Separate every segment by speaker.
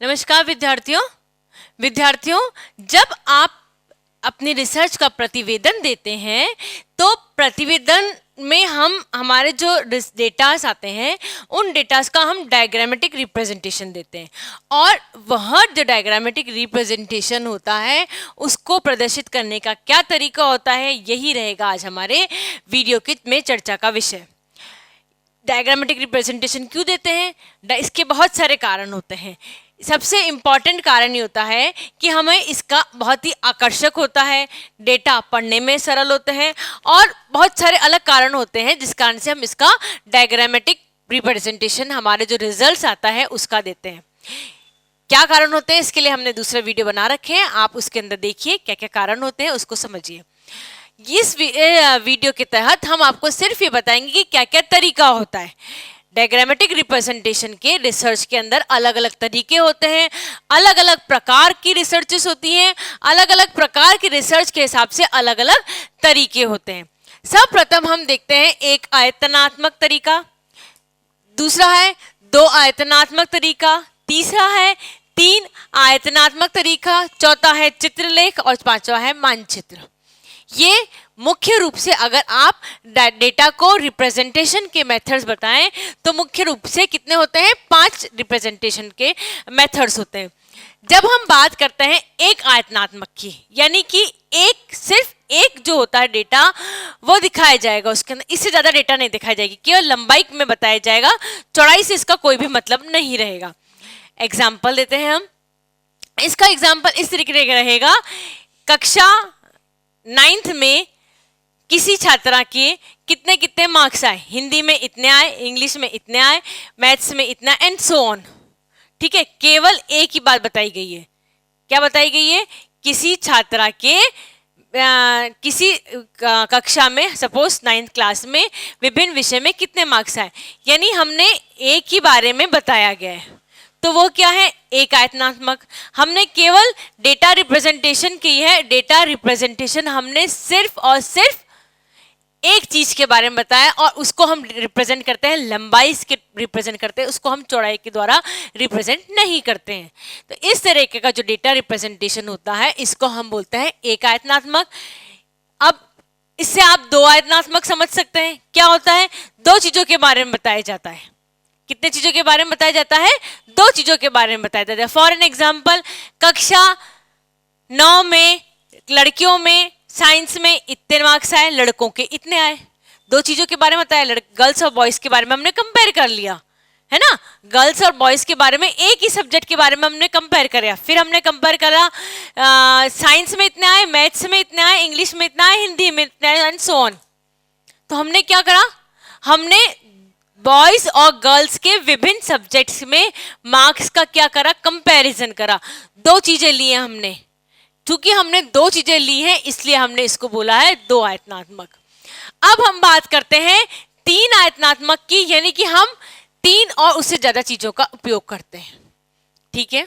Speaker 1: नमस्कार विद्यार्थियों, जब आप अपनी रिसर्च का प्रतिवेदन देते हैं तो प्रतिवेदन में हम हमारे जो डेटास आते हैं उन डेटास का हम डायग्रामेटिक रिप्रेजेंटेशन देते हैं और वह जो डायग्रामेटिक रिप्रेजेंटेशन होता है उसको प्रदर्शित करने का क्या तरीका होता है, यही रहेगा आज हमारे वीडियो में चर्चा का विषय। डायग्रामेटिक रिप्रेजेंटेशन क्यों देते हैं? इसके बहुत सारे कारण होते हैं। सबसे इम्पॉर्टेंट कारण ये होता है कि हमें इसका बहुत ही आकर्षक होता है, डेटा पढ़ने में सरल होते हैं और बहुत सारे अलग कारण होते हैं जिस कारण से हम इसका डायग्रामेटिक रिप्रेजेंटेशन हमारे जो रिजल्ट्स आता है उसका देते हैं। क्या कारण होते हैं इसके लिए हमने दूसरा वीडियो बना रखे हैं, आप उसके अंदर देखिए क्या क्या कारण होते हैं, उसको समझिए। इस वीडियो के तहत हम आपको सिर्फ ये बताएंगे कि क्या क्या तरीका होता है। डायग्रामेटिक रिप्रेजेंटेशन के रिसर्च के अंदर अलग अलग तरीके होते हैं, अलग अलग प्रकार की रिसर्चेस होती हैं, अलग अलग प्रकार की रिसर्च के हिसाब से अलग अलग तरीके होते हैं। सर्वप्रथम हम देखते हैं एक आयतनात्मक तरीका, दूसरा है दो आयतनात्मक तरीका, तीसरा है तीन आयतनात्मक तरीका, चौथा है चित्रलेख और पांचवा है मानचित्र। ये मुख्य रूप से अगर आप डेटा को रिप्रेजेंटेशन के मेथड्स बताएं तो मुख्य रूप से कितने होते हैं? 5 रिप्रेजेंटेशन के मेथड्स होते हैं। जब हम बात करते हैं एक आयतनात्मक की, यानी कि सिर्फ एक जो होता है डेटा वो दिखाया जाएगा, उसके अंदर इससे ज्यादा डेटा नहीं दिखाई जाएगी, केवल लंबाई में बताया जाएगा, चौड़ाई से इसका कोई भी मतलब नहीं रहेगा। एग्जाम्पल देते हैं हम। इसका एग्जाम्पल इस तरीके का रहेगा, कक्षा 9th में किसी छात्रा के कितने कितने मार्क्स आए, हिंदी में इतने आए, इंग्लिश में इतने आए, मैथ्स में इतना, एंड सो ऑन। ठीक है, केवल एक ही बात बताई गई है। क्या बताई गई है? किसी छात्रा के किसी कक्षा में, सपोज 9th क्लास में विभिन्न विषय में कितने मार्क्स आए, यानी हमने एक ही बारे में बताया गया है, तो वो क्या है? एक आयतनात्मक। हमने केवल डेटा रिप्रेजेंटेशन की है, डेटा रिप्रेजेंटेशन हमने सिर्फ और सिर्फ एक चीज के बारे में बताया और उसको हम रिप्रेजेंट करते हैं, लंबाई के रिप्रेजेंट करते हैं, उसको हम चौड़ाई के द्वारा रिप्रेजेंट नहीं करते हैं। तो इस तरीके का जो डेटा रिप्रेजेंटेशन होता है इसको हम बोलते हैं एक आयतनात्मक। अब इससे आप दो आयतनात्मक समझ सकते हैं। क्या होता है? दो चीजों के बारे में बताया जाता है। कितने चीजों के बारे में बताया जाता है? दो चीजों के बारे में बताया जाता है। फॉर एन एग्जाम्पल, कक्षा 9 में लड़कियों में साइंस में इतने मार्क्स आए, लड़कों के इतने आए। दो चीजों के बारे में बताया, गर्ल्स और बॉयज के बारे में हमने कंपेयर कर लिया, है ना। गर्ल्स और बॉयज के बारे में एक ही सब्जेक्ट के बारे में हमने कंपेयर करा, फिर हमने कंपेयर करा साइंस में इतने आए, मैथ्स में इतने आए, इंग्लिश में इतना आए, हिंदी में इतने आए, एंड सो ऑन। तो हमने क्या करा? हमने बॉयज और गर्ल्स के विभिन्न सब्जेक्ट्स में मार्क्स का क्या करा? कंपैरिजन करा। दो चीजें ली हैं हमने, क्योंकि हमने दो चीजें ली हैं इसलिए हमने इसको बोला है दो आयतनात्मक। अब हम बात करते हैं तीन आयतनात्मक की, यानी कि हम तीन और उससे ज्यादा चीजों का उपयोग करते हैं। ठीक है,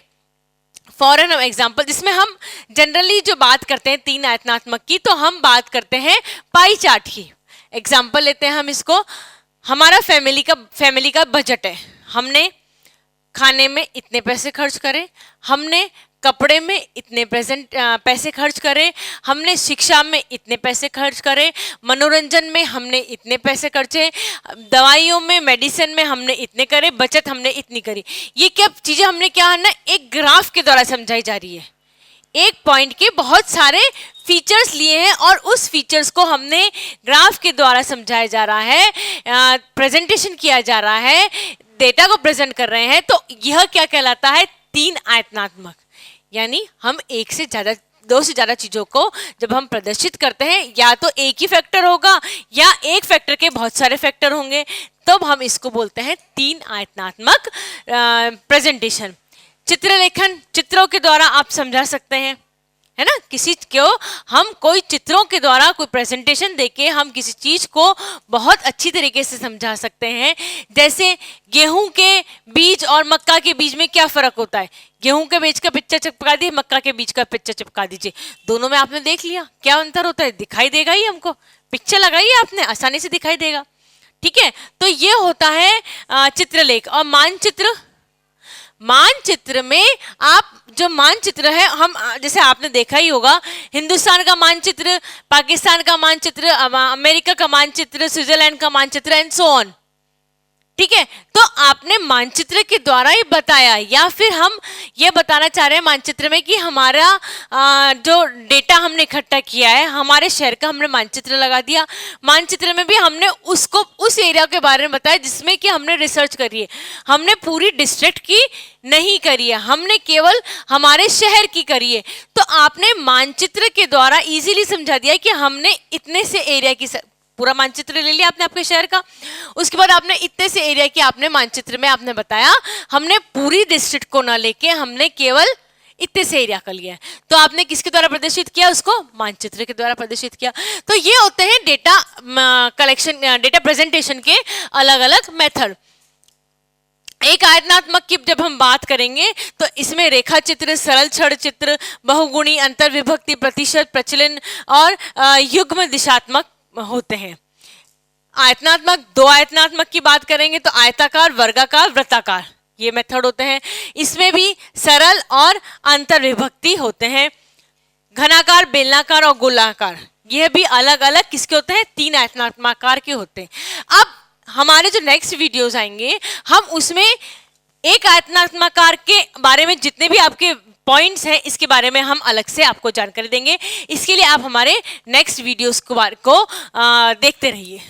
Speaker 1: फॉर एन एग्जाम्पल, जिसमें हम जनरली जो बात करते हैं तीन आयतनात्मक की, तो हम बात करते हैं पाई चार्ट की। एग्जाम्पल लेते हैं हम इसको। हमारा फैमिली का बजट है, हमने खाने में इतने पैसे खर्च करे, हमने कपड़े में इतने पैसे खर्च करे, हमने शिक्षा में इतने पैसे खर्च करे, मनोरंजन में हमने इतने पैसे खर्चे, दवाइयों में, मेडिसिन में हमने इतने करे, बचत हमने इतनी करी। ये क्या चीजें हमने क्या है ना, एक ग्राफ के द्वारा समझाई जा रही है। एक पॉइंट के बहुत सारे फीचर्स लिए हैं और उस फीचर्स को हमने ग्राफ के द्वारा समझाया जा रहा है, प्रेजेंटेशन किया जा रहा है, डेटा को प्रेजेंट कर रहे हैं। तो यह क्या कहलाता है? तीन आयतनात्मक। यानी हम एक से ज्यादा, दो से ज्यादा चीजों को जब हम प्रदर्शित करते हैं, या तो एक ही फैक्टर होगा या एक फैक्टर के बहुत सारे फैक्टर होंगे, तब हम इसको बोलते हैं तीन आयतनात्मक प्रेजेंटेशन। चित्रलेखन, चित्रों के द्वारा आप समझा सकते हैं, है ना। किसी को हम कोई चित्रों के द्वारा कोई प्रेजेंटेशन देके हम किसी चीज को बहुत अच्छी तरीके से समझा सकते हैं। जैसे गेहूं के बीज और मक्का के बीज में क्या फर्क होता है? गेहूं के बीज का पिक्चर चिपका दिए, मक्का के बीज का पिक्चर चिपका दीजिए, दोनों में आपने देख लिया क्या अंतर होता है? दिखाई देगा ही हमको। पिक्चर लगाइए आपने, आसानी से दिखाई देगा। ठीक है, तो ये होता है चित्रलेख। और मानचित्र, मानचित्र में आप जो मानचित्र है, हम जैसे आपने देखा ही होगा, हिंदुस्तान का मानचित्र, पाकिस्तान का मानचित्र, अमेरिका का मानचित्र, स्विट्जरलैंड का मानचित्र एंड सो ऑन, ठीक है। तो आपने मानचित्र के द्वारा ही बताया, या फिर हम ये बताना चाह रहे हैं मानचित्र में कि हमारा जो डेटा हमने इकट्ठा किया है, हमारे शहर का हमने मानचित्र लगा दिया, मानचित्र में भी हमने उसको उस एरिया के बारे में बताया जिसमें कि हमने रिसर्च करी है। हमने पूरी डिस्ट्रिक्ट की नहीं करी है, हमने केवल हमारे शहर की करी है। तो आपने मानचित्र के द्वारा इजीली समझा दिया कि हमने इतने से एरिया की, पूरा मानचित्र ले लिया आपने आपके शहर का, उसके बाद आपने इतने से एरिया की आपने मानचित्र में आपने बताया, हमने पूरी डिस्ट्रिक्ट को ना लेके हमने केवल इतने से एरिया का लिया है। तो आपने किसके द्वारा प्रदर्शित किया, उसको मानचित्र के द्वारा प्रदर्शित किया। तो ये होते हैं डेटा कलेक्शन, डेटा प्रेजेंटेशन के अलग अलग मेथड। एक आयतनात्मक की जब हम बात करेंगे तो इसमें रेखा चित्र, सरल छड़ चित्र, बहुगुणी, अंतर विभक्ति, प्रतिशत, प्रचलन और युग्म दिशात्मक होते हैं। आयतनात्मक, दो आयतनात्मक की बात करेंगे तो आयताकार, वर्गाकार, वृत्ताकार, ये मेथड होते हैं। इसमें भी सरल और अंतर विभक्ति होते हैं। घनाकार, बेलनाकार और गोलाकार, यह भी अलग अलग किसके होते हैं, तीन आयतनात्मकार के होते हैं। अब हमारे जो नेक्स्ट वीडियोस आएंगे, हम उसमें एक आयतनात्मकार के बारे में जितने भी आपके पॉइंट्स हैं, इसके बारे में हम अलग से आपको जानकारी देंगे। इसके लिए आप हमारे नेक्स्ट वीडियोस को देखते रहिए।